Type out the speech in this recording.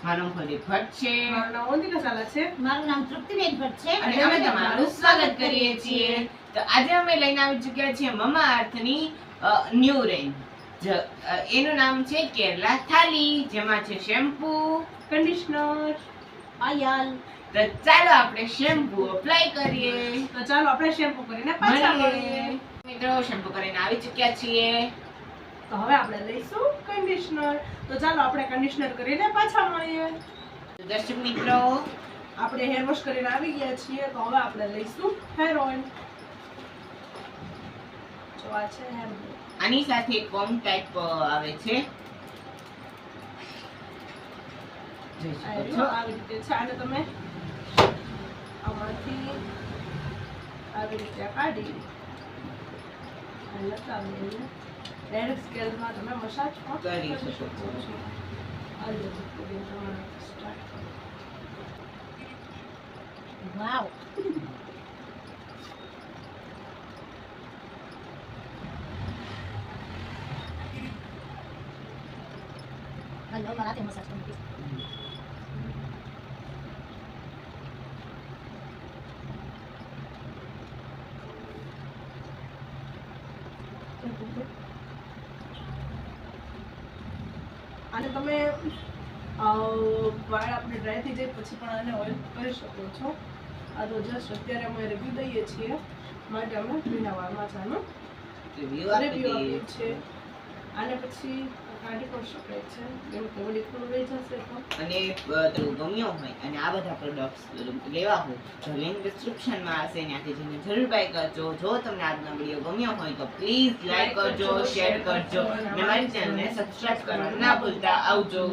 મારું નામ ફરી ભટ્ટ છે. મારું નામ વંદિકા ઝાલા છે. મારું નામ તૃપ્તિબેન ભટ્ટ છે અને અમે તમારું સ્વાગત કરીએ છીએ. તો આજે અમે લઈને આવી ચૂક્યા છીએ મમા અર્થની ન્યૂ રેન્જ. એનું નામ છે કેરલા થાલી, જેમાં છે શેમ્પૂ, કન્ડિશનર, આયલ. તો ચાલો આપણે શેમ્પૂ અપ્લાય કરીએ. તો ચાલો આપણે શેમ્પુ કરીને પાછા મળીએ. મિત્રો શેમ્પૂ કરીને આવી ચૂક્યા છીએ. તો હવે આપણે લઈશું કન્ડિશનર. તો ચાલો આપણે કન્ડિશનર કરીને પાછા મળીએ. તો દર્શક મિત્રો, આપણે હેર વોશ કરીને આવી ગયા છીએ. તો હવે આપણે લઈશું હેર ઓઇલ. જો આ છે હેર ઓઇલ. આની સાથે કોમ ટાઈપ આવે છે. જોઈ શકો છો. આવી રીતે છે. આને તમે આમાંથી આવી રીતે કાઢી અને લગાવીને ડાયરેક્ટ સ્કેલમાં તમે મસાજ કરી શકો છો. આ રીતે કરીને તમારે સ્ટાર્ટ કરો. વાવ. હલો, મારા તે મસાજ કરી. આને તમે વાળ આપણે ડ્રાય થઈ જાય પછી પણ આને ઓઇલ કરી શકો છો. આ તો જસ્ટ અત્યારે અમે રિવ્યુ દઈએ છીએ માટે અમે ભીના વાળમાં જ આનો રિવ્યુ આપી રિવ્યુ દઈએ. આપીએ છીએ. આને પછી કાઢી પણ શકાય છે, કેમ કે વળી થોડું રહી જશે તો. અને તો ગમ્યો હોય અને આ બધા પ્રોડક્ટ્સ લેવા હોય તો લિંક ડિસ્ક્રિપ્શનમાં હશે, ત્યાંથી જઈને જરૂર બાય કરજો. જો તમને આજનો વિડીયો ગમ્યો હોય તો પ્લીઝ લાઈક કરજો, શેર કરજો અને મારી ચેનલને સબસ્ક્રાઇબ કરવાનું ના ભૂલતા. આવજો.